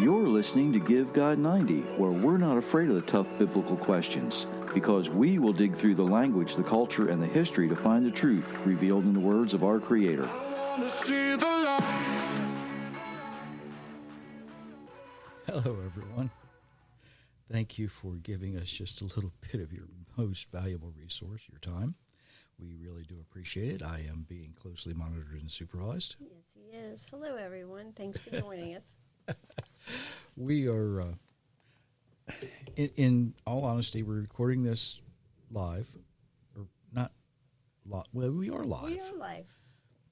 You're listening to Give God 90, where we're not afraid of the tough biblical questions, because we will dig through the language, the culture, and the history to find the truth revealed in the words of our Creator. Hello, everyone. Thank you for giving us just a little bit of your most valuable resource, your time. We really do appreciate it. I am being closely monitored and supervised. Yes, he is. Hello, everyone. Thanks for joining us. We are, in all honesty, we're recording this live, or not live. Well, we are live. We are live.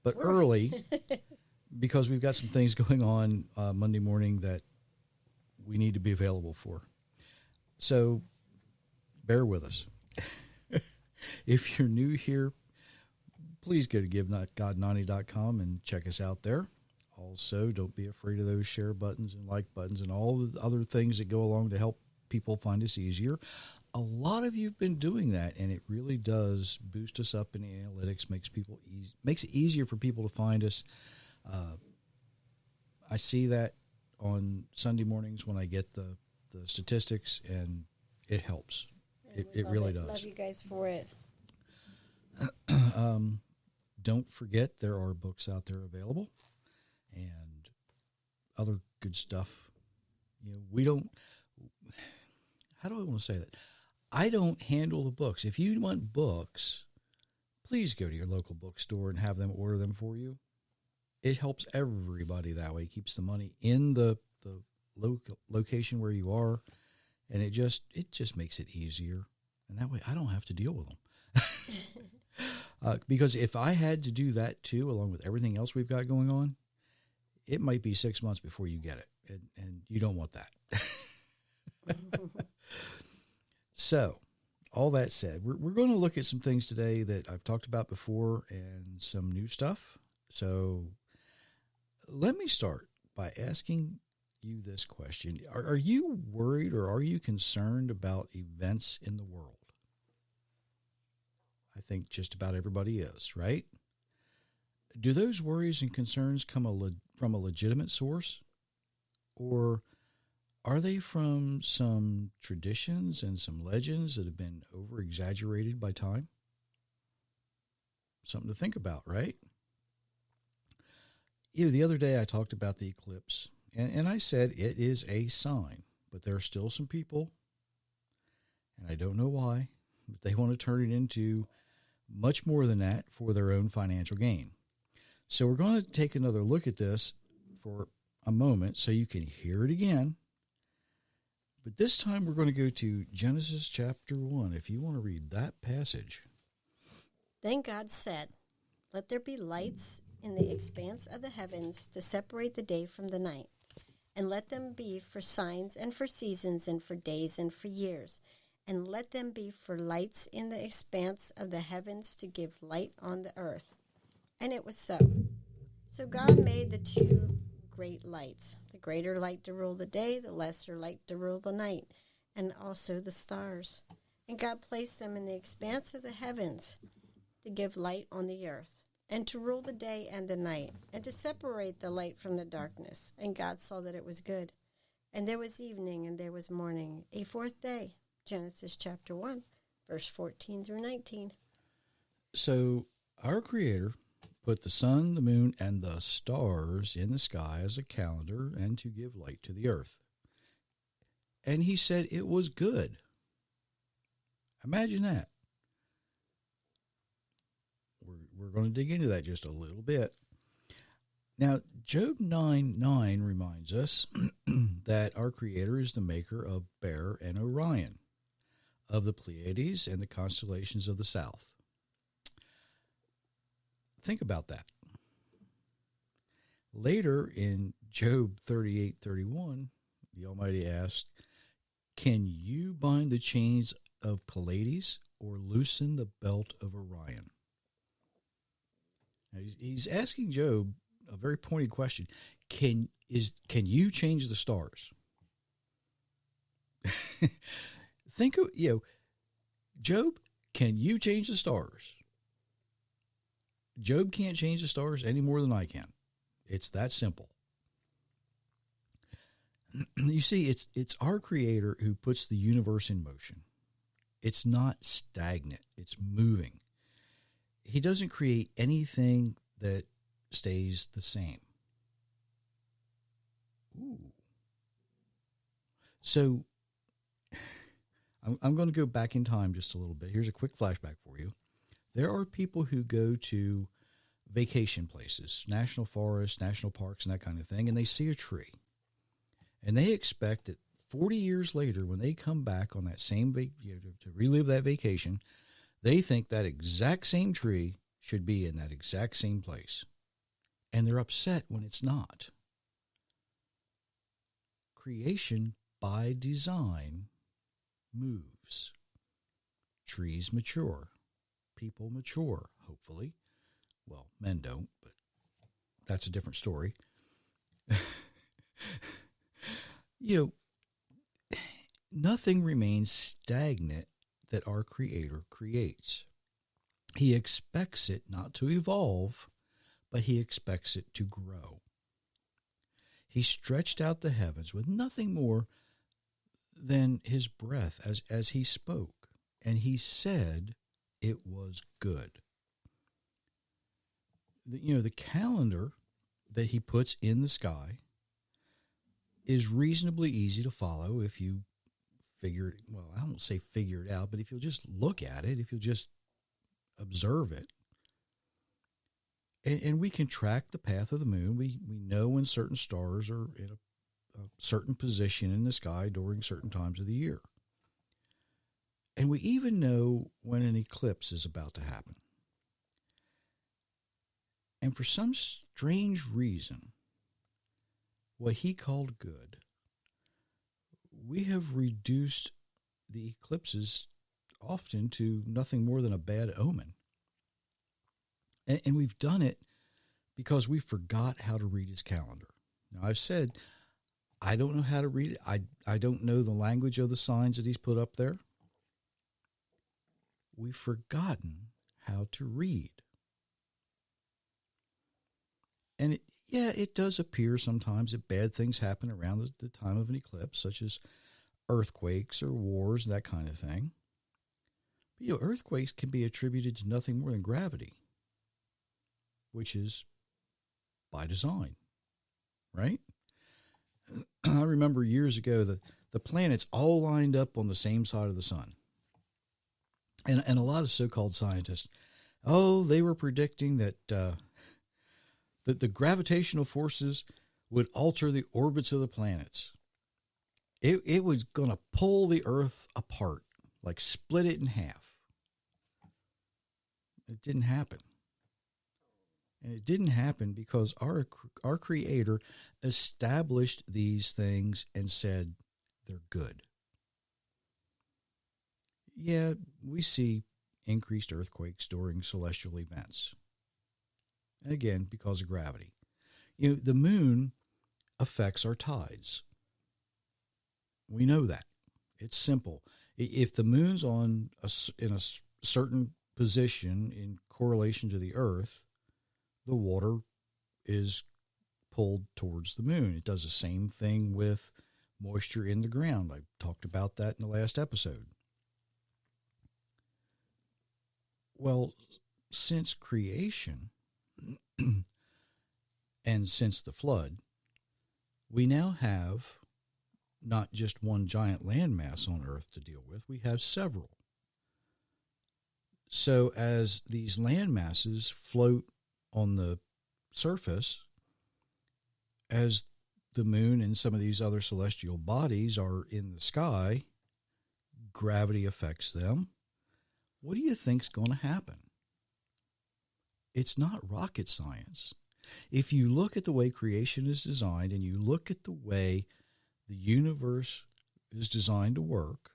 But early, because we've got some things going on Monday morning that we need to be available for. So bear with us. If you're new here, please go to GiveGod90.com and check us out there. Also, don't be afraid of those share buttons and like buttons and all the other things that go along to help people find us easier. A lot of you have been doing that, and it really does boost us up in the analytics, makes it easier for people to find us. I see that on Sunday mornings when I get the statistics, and it helps. It really does. Love you guys for it. Don't forget there are books out there available and other good stuff. You know, we don't, how do I want to say that? I don't handle the books. If you want books, please go to your local bookstore and have them order them for you. It helps everybody that way. It keeps the money in the location where you are, and it just makes it easier. And that way I don't have to deal with them. Because if I had to do that too, along with everything else we've got going on, it might be 6 months before you get it, and you don't want that. So, all that said, we're going to look at some things today that I've talked about before and some new stuff. So, let me start by asking you this question. Are you worried or are you concerned about events in the world? I think just about everybody is, right? Do those worries and concerns come from a legitimate source? Or are they from some traditions and some legends that have been over-exaggerated by time? Something to think about, right? You know, the other day I talked about the eclipse, and I said it is a sign, but there are still some people, and I don't know why, but they want to turn it into much more than that for their own financial gain. So we're going to take another look at this for a moment so you can hear it again. But this time we're going to go to Genesis chapter 1, if you want to read that passage. Then God said, "Let there be lights in the expanse of the heavens to separate the day from the night, and let them be for signs and for seasons and for days and for years. And let them be for lights in the expanse of the heavens to give light on the earth." And it was so. So God made the two great lights, the greater light to rule the day, the lesser light to rule the night, and also the stars. And God placed them in the expanse of the heavens to give light on the earth, and to rule the day and the night, and to separate the light from the darkness. And God saw that it was good. And there was evening, and there was morning, a fourth day. Genesis chapter 1, verse 14 through 19. So our Creator put the sun, the moon, and the stars in the sky as a calendar and to give light to the earth. And he said it was good. Imagine that. We're going to dig into that just a little bit. Now, Job 9:9 reminds us that our Creator is the maker of Bear and Orion, of the Pleiades and the constellations of the south. think about that. Later in Job 38:31, the Almighty asked, "Can you bind the chains of Pleiades or loosen the belt of Orion?" Now he's asking Job a very pointed question. Can you change the stars? Think of, Job, can you change the stars? Job can't change the stars any more than I can. It's that simple. You see, it's our Creator who puts the universe in motion. It's not stagnant. It's moving. He doesn't create anything that stays the same. Ooh. So I'm going to go back in time just a little bit. Here's a quick flashback for you. There are people who go to vacation places, national forests, national parks, and that kind of thing, and they see a tree. And they expect that 40 years later, when they come back on that same to relive that vacation, they think that exact same tree should be in that exact same place. And they're upset when it's not. Creation, by design, moves. Trees mature. People mature, hopefully. Well, men don't, but that's a different story. Nothing remains stagnant that our Creator creates. He expects it not to evolve, but he expects it to grow. He stretched out the heavens with nothing more than his breath as he spoke, and he said it was good. The calendar that he puts in the sky is reasonably easy to follow if you I won't say figure it out, but if you'll just look at it, if you'll just observe it. And we can track the path of the moon. We know when certain stars are in a certain position in the sky during certain times of the year. And we even know when an eclipse is about to happen. And for some strange reason, what he called good, we have reduced the eclipses often to nothing more than a bad omen. And we've done it because we forgot how to read his calendar. Now, I've said, I don't know how to read it. I don't know the language of the signs that he's put up there. We've forgotten how to read. And it does appear sometimes that bad things happen around the time of an eclipse, such as earthquakes or wars, that kind of thing. But, earthquakes can be attributed to nothing more than gravity, which is by design, right? I remember years ago that the planets all lined up on the same side of the sun. And a lot of so-called scientists, they were predicting that that the gravitational forces would alter the orbits of the planets. It was going to pull the Earth apart, like split it in half. It didn't happen. And it didn't happen because our Creator established these things and said they're good. Yeah, we see increased earthquakes during celestial events. And again, because of gravity. The moon affects our tides. We know that. It's simple. If the moon's in a certain position in correlation to the Earth, the water is pulled towards the moon. It does the same thing with moisture in the ground. I talked about that in the last episode. Well, since creation and since the flood, we now have not just one giant landmass on Earth to deal with, we have several. So as these land masses float on the surface, as the moon and some of these other celestial bodies are in the sky, gravity affects them. What do you think's going to happen? It's not rocket science. If you look at the way creation is designed and you look at the way the universe is designed to work,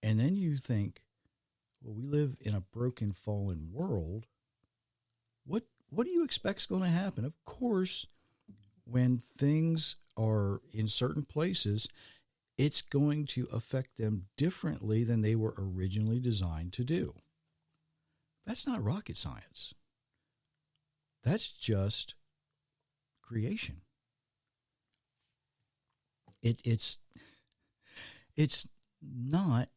and then you think, well, we live in a broken, fallen world, what do you expect is going to happen? Of course, when things are in certain places, it's going to affect them differently than they were originally designed to do. That's not rocket science. That's just creation. It's not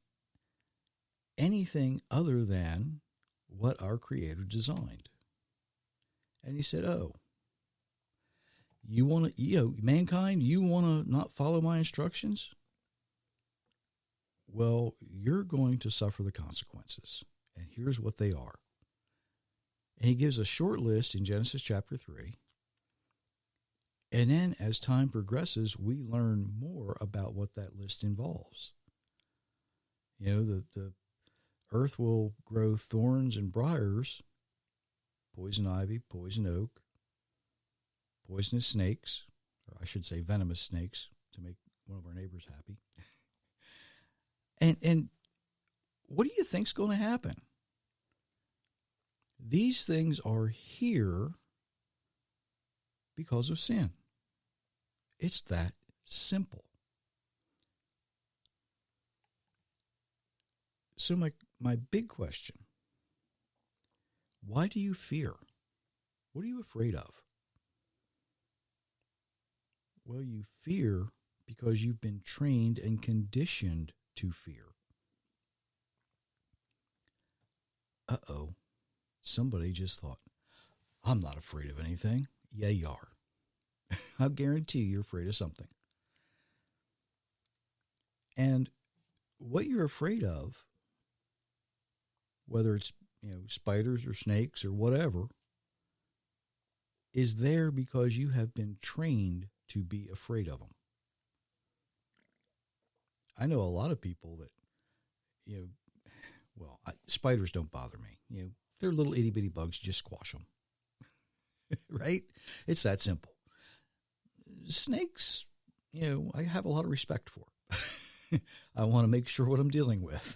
anything other than what our Creator designed. And he said, oh, you want to, mankind, you want to not follow my instructions? Well, you're going to suffer the consequences. And here's what they are. And he gives a short list in Genesis chapter 3. And then as time progresses, we learn more about what that list involves. The earth will grow thorns and briars, poison ivy, poison oak, poisonous snakes, or I should say venomous snakes, to make one of our neighbors happy. And what do you think's going to happen? These things are here because of sin. It's that simple. So my big question, why do you fear? What are you afraid of? Well, you fear because you've been trained and conditioned to fear. Uh-oh. Somebody just thought, I'm not afraid of anything. Yeah, you are. I guarantee you're afraid of something. And what you're afraid of, whether it's spiders or snakes or whatever, is there because you have been trained to be afraid of them. I know a lot of people that, spiders don't bother me. They're little itty bitty bugs, just squash them. Right? It's that simple. Snakes, I have a lot of respect for. I want to make sure what I'm dealing with.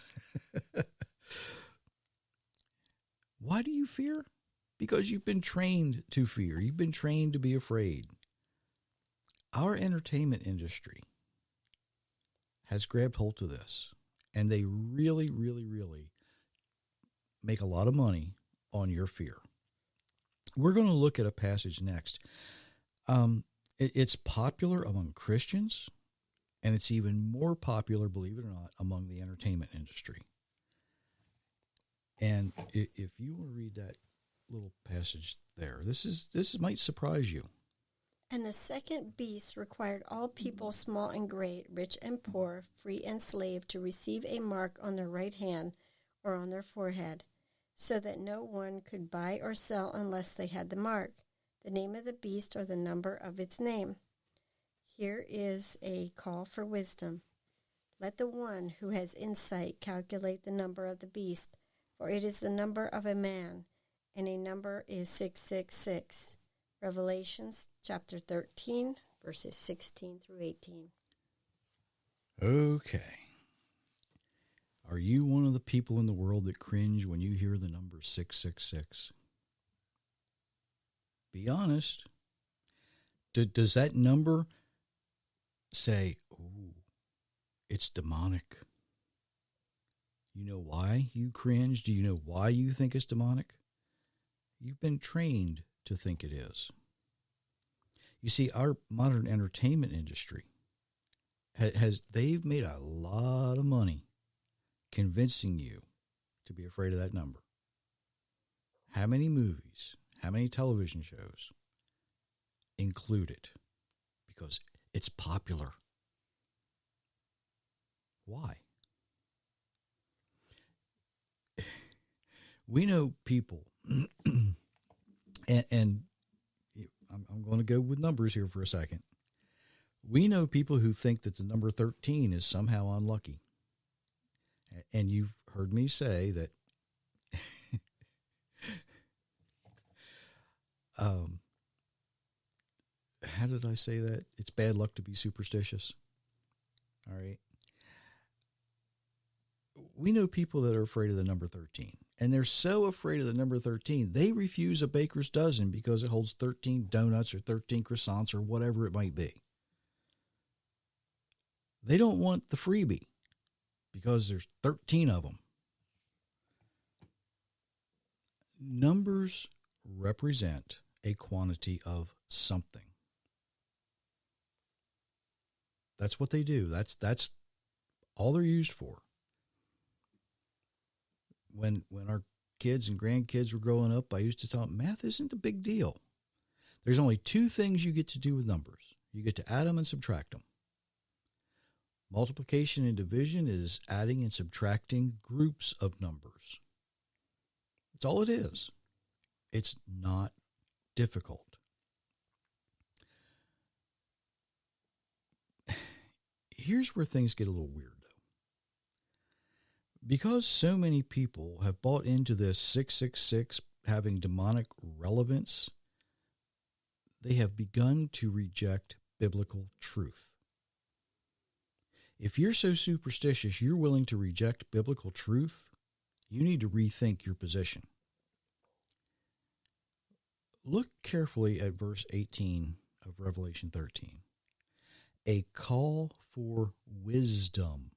Why do you fear? Because you've been trained to fear. You've been trained to be afraid. Our entertainment industry has grabbed hold of this, and they really, really, really make a lot of money on your fear. We're going to look at a passage next. It's popular among Christians, and it's even more popular, believe it or not, among the entertainment industry. And if you want to read that little passage there, this might surprise you. And the second beast required all people, small and great, rich and poor, free and slave, to receive a mark on their right hand or on their forehead, so that no one could buy or sell unless they had the mark, the name of the beast or the number of its name. Here is a call for wisdom. Let the one who has insight calculate the number of the beast, for it is the number of a man, and a number is 666. Revelations chapter 13, verses 16 through 18. Okay. Are you one of the people in the world that cringe when you hear the number 666? Be honest. Does that number say, oh, it's demonic? You know why you cringe? Do you know why you think it's demonic? You've been trained to think it is. You see, our modern entertainment industry they've made a lot of money convincing you to be afraid of that number. How many movies, how many television shows include it? Because it's popular. Why? We know people, and I'm going to go with numbers here for a second. We know people who think that the number 13 is somehow unlucky. And you've heard me say that how did I say that? It's bad luck to be superstitious. All right. We know people that are afraid of the number 13, and they're so afraid of the number 13, they refuse a baker's dozen because it holds 13 donuts or 13 croissants or whatever it might be. They don't want the freebie because there's 13 of them. Numbers represent a quantity of something. That's what they do. That's all they're used for. When our kids and grandkids were growing up, I used to tell them, math isn't a big deal. There's only two things you get to do with numbers. You get to add them and subtract them. Multiplication and division is adding and subtracting groups of numbers. That's all it is. It's not difficult. Here's where things get a little weird, though. Because so many people have bought into this 666 having demonic relevance, they have begun to reject biblical truth. If you're so superstitious you're willing to reject biblical truth, you need to rethink your position. Look carefully at verse 18 of Revelation 13. A call for wisdom.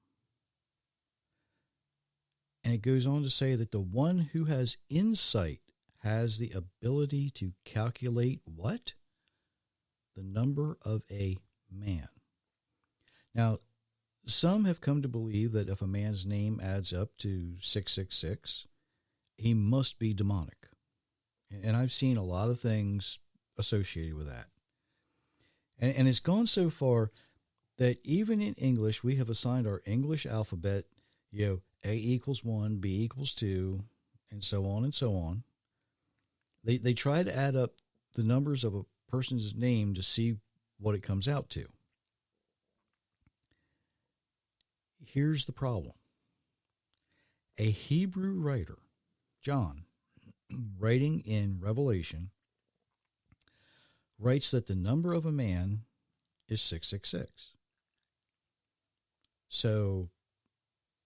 And it goes on to say that the one who has insight has the ability to calculate what? The number of a man. Now, some have come to believe that if a man's name adds up to 666, he must be demonic. And I've seen a lot of things associated with that. And it's gone so far that even in English, we have assigned our English alphabet, A equals 1, B equals 2, and so on and so on. They try to add up the numbers of a person's name to see what it comes out to. Here's the problem. A Hebrew writer, John, writing in Revelation, writes that the number of a man is 666. So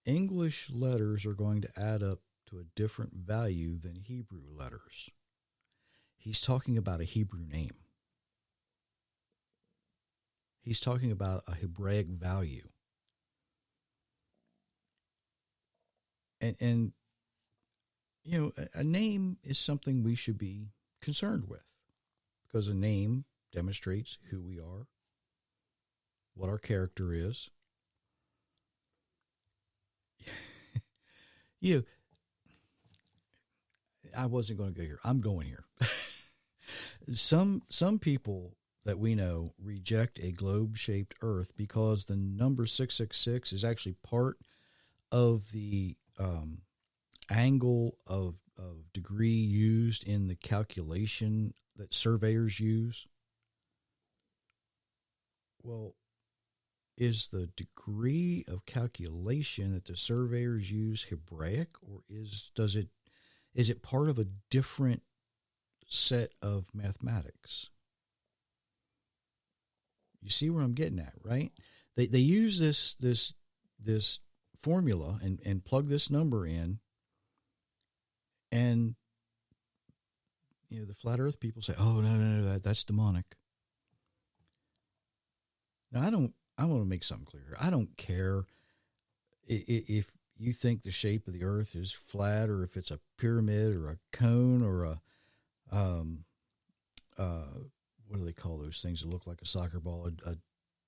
English letters are going to add up to a different value than Hebrew letters. He's talking about a Hebrew name. He's talking about a Hebraic value. And you know, a name is something we should be concerned with because a name demonstrates who we are, what our character is. You know, I wasn't going to go here. I'm going here. Some people that we know reject a globe-shaped earth because the number 666 is actually part of the angle of degree used in the calculation that surveyors use. Well, is the degree of calculation that the surveyors use Hebraic, or is it part of a different set of mathematics? You see where I'm getting at, right? They use this formula and plug this number in, and you know the flat Earth people say, "Oh no, that's demonic." Now I want to make something clear. I don't care if you think the shape of the Earth is flat, or if it's a pyramid, or a cone, or a what do they call those things that look like a soccer ball? A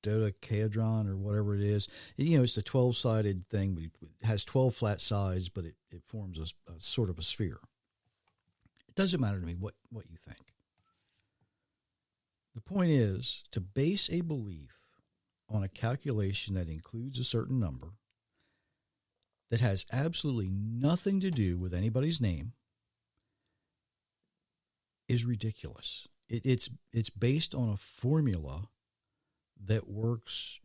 dodecahedron or whatever it is. You know, it's the 12-sided thing. It has 12 flat sides, but it forms a sort of a sphere. It doesn't matter to me what you think. The point is to base a belief on a calculation that includes a certain number that has absolutely nothing to do with anybody's name is ridiculous. It's based on a formula that works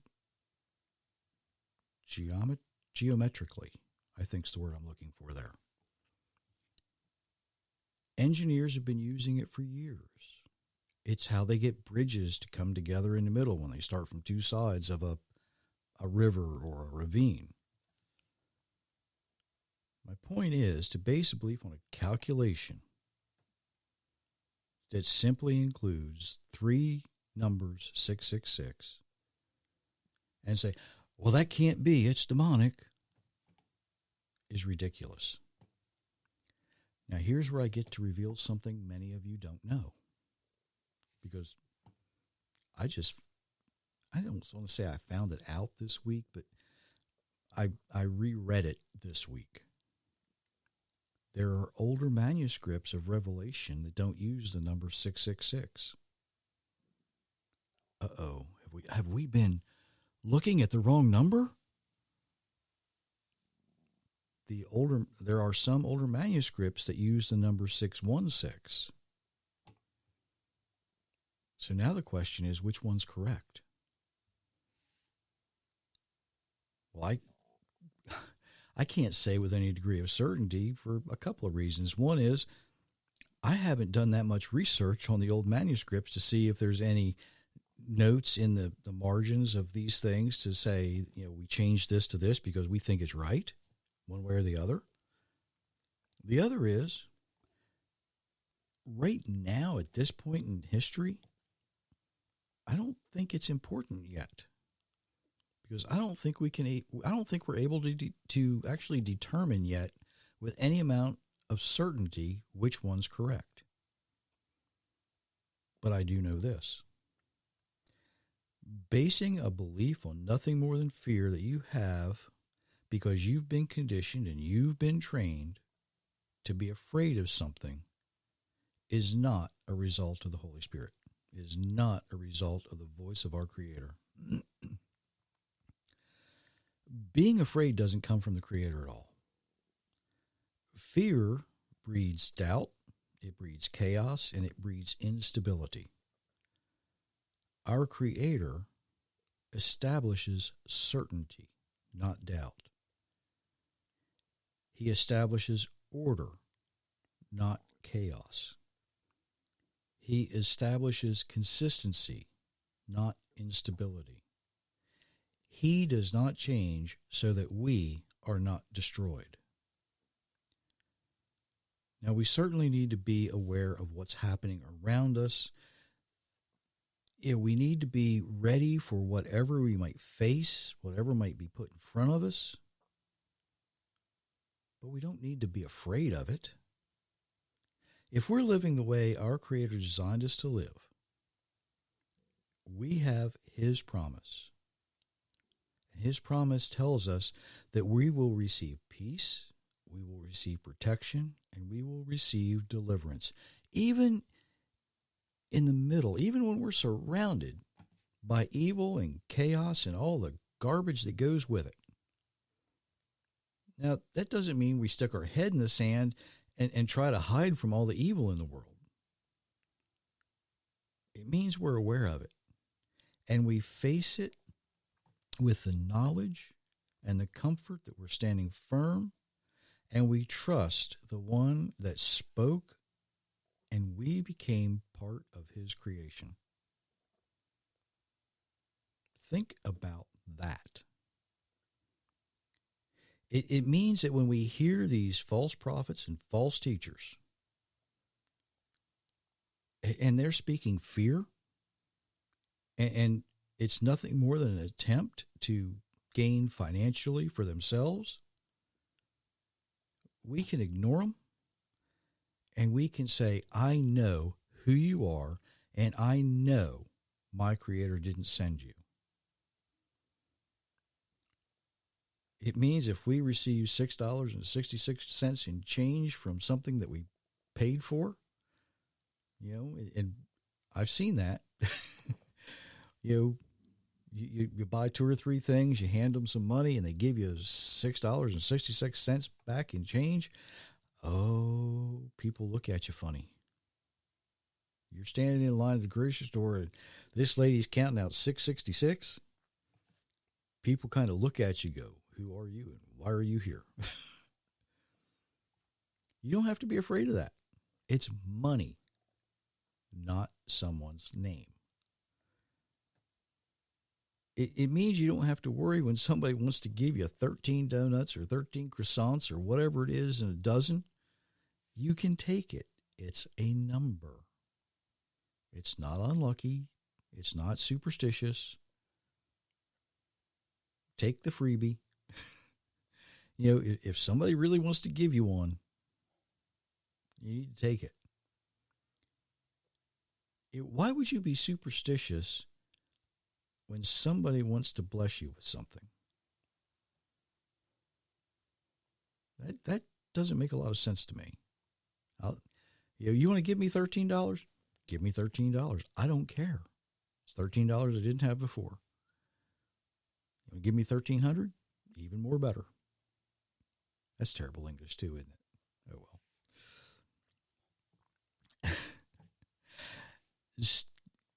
geometrically, I think is the word I'm looking for there. Engineers have been using it for years. It's how they get bridges to come together in the middle when they start from two sides of a river or a ravine. My point is to base a belief on a calculation that simply includes three numbers, 666, and say, well, that can't be, it's demonic, is ridiculous. Now, here's where I get to reveal something many of you don't know. Because I don't want to say I found it out this week, but I reread it this week. There are older manuscripts of Revelation that don't use the number 666. Uh-oh. Have we been looking at the wrong number? There are some older manuscripts that use the number 616. So now the question is, which one's correct? Well, I can't say with any degree of certainty for a couple of reasons. One is I haven't done that much research on the old manuscripts to see if there's any notes in the margins of these things to say, we changed this to this because we think it's right, one way or the other. The other is, right now at this point in history, I don't think it's important yet. Because I don't think we're able to actually determine yet with any amount of certainty which one's correct. But I do know this. Basing a belief on nothing more than fear that you have because you've been conditioned and you've been trained to be afraid of something is not a result of the Holy Spirit, is not a result of the voice of our Creator. Being afraid doesn't come from the Creator at all. Fear breeds doubt, it breeds chaos, and it breeds instability. Our Creator establishes certainty, not doubt. He establishes order, not chaos. He establishes consistency, not instability. He does not change so that we are not destroyed. Now, we certainly need to be aware of what's happening around us. We need to be ready for whatever we might face, whatever might be put in front of us. But we don't need to be afraid of it. If we're living the way our Creator designed us to live, we have His promise. His promise tells us that we will receive peace, we will receive protection, and we will receive deliverance. Even in the middle, even when we're surrounded by evil and chaos and all the garbage that goes with it. Now, that doesn't mean we stick our head in the sand and try to hide from all the evil in the world. It means we're aware of it, and we face it with the knowledge and the comfort that we're standing firm, and we trust the one that spoke, and we became part of His creation. Think about that. It means that when we hear these false prophets and false teachers, and they're speaking fear, and it's nothing more than an attempt to gain financially for themselves, we can ignore them, and we can say, I know who you are, and I know my Creator didn't send you. It means if we receive $6.66 in change from something that we paid for, and I've seen that, you buy two or three things, you hand them some money, and they give you $6.66 back in change. Oh, people look at you funny. You're standing in line at the grocery store, and this lady's counting out $6.66. People kind of look at you, go, who are you, and why are you here? You don't have to be afraid of that. It's money. not someone's name. It means you don't have to worry when somebody wants to give you 13 donuts or 13 croissants or whatever it is in a dozen. You can take it. It's a number. It's not unlucky. It's not superstitious. Take the freebie. If somebody really wants to give you one, you need to take it. Why would you be superstitious when somebody wants to bless you with something? That doesn't make a lot of sense to me. You want to give me $13? Give me $13. I don't care. It's $13 I didn't have before. You want to give me $1,300? Even more better. That's terrible English too, isn't it? Oh well.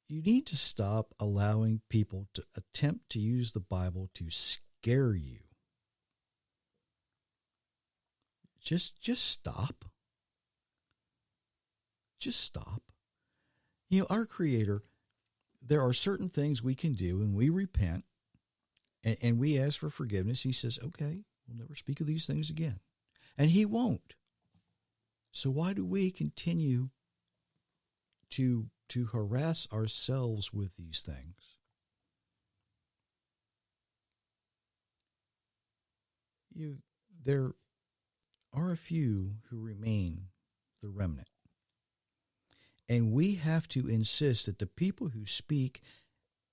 You need to stop allowing people to attempt to use the Bible to scare you. Just stop. Just stop. Our Creator, there are certain things we can do, and we repent, and we ask for forgiveness. He says, okay, we'll never speak of these things again. And He won't. So why do we continue to harass ourselves with these things? There are a few who remain the remnant. And we have to insist that the people who speak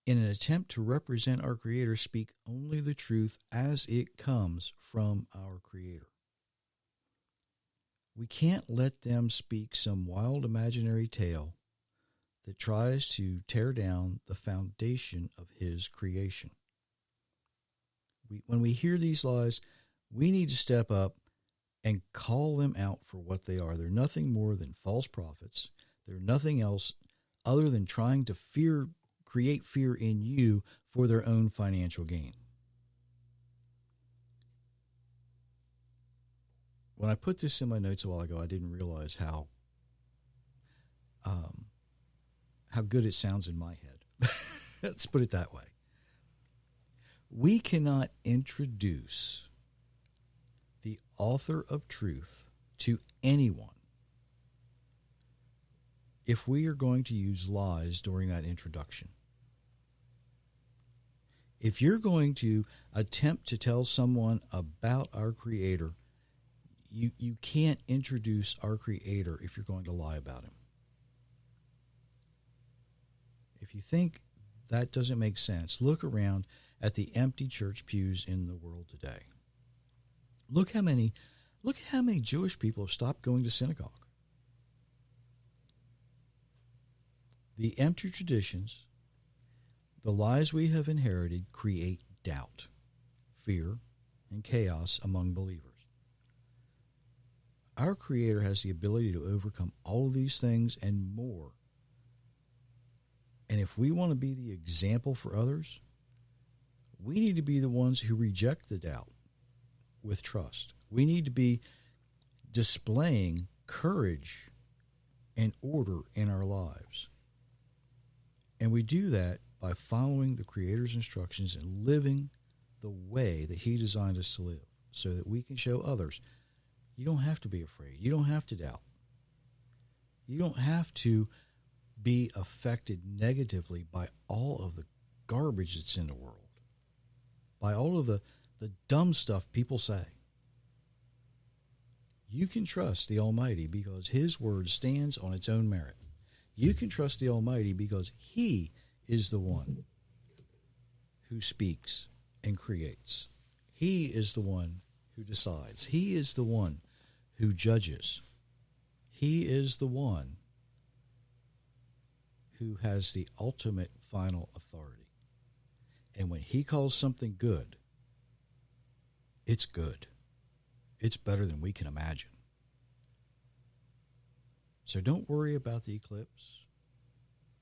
in an attempt to represent our Creator speak only the truth as it comes from our Creator. We can't let them speak some wild imaginary tale that tries to tear down the foundation of His creation. When we hear these lies, we need to step up and call them out for what they are. They're nothing more than false prophets. They're nothing else other than trying to create fear in you for their own financial gain. When I put this in my notes a while ago, I didn't realize how good it sounds in my head. Let's put it that way. We cannot introduce the author of truth to anyone if we are going to use lies during that introduction. If you're going to attempt to tell someone about our Creator, you can't introduce our Creator if you're going to lie about Him. If you think that doesn't make sense, look around at the empty church pews in the world today. Look at how many Jewish people have stopped going to synagogue. The empty traditions, the lies we have inherited, create doubt, fear, and chaos among believers. Our Creator has the ability to overcome all of these things and more. And if we want to be the example for others, we need to be the ones who reject the doubt with trust. We need to be displaying courage and order in our lives. And we do that by following the Creator's instructions and living the way that He designed us to live so that we can show others. You don't have to be afraid. You don't have to doubt. You don't have to be affected negatively by all of the garbage that's in the world, by all of the dumb stuff people say. You can trust the Almighty because His word stands on its own merit. You can trust the Almighty because He is the one who speaks and creates. He is the one who decides. He is the one who judges. He is the one who has the ultimate final authority. And when He calls something good, it's good. It's better than we can imagine. So don't worry about the eclipse.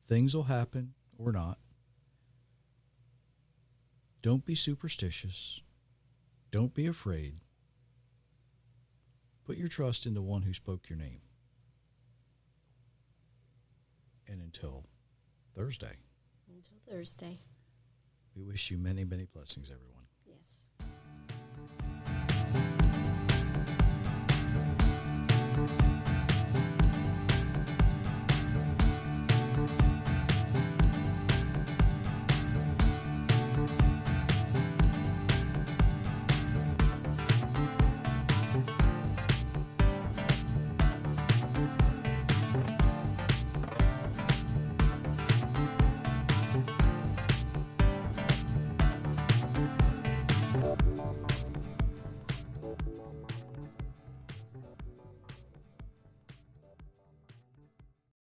Things will happen or not. Don't be superstitious. Don't be afraid. Put your trust in the one who spoke your name. And And until Thursday, Until Thursday. we wish you many, many blessings, everyone.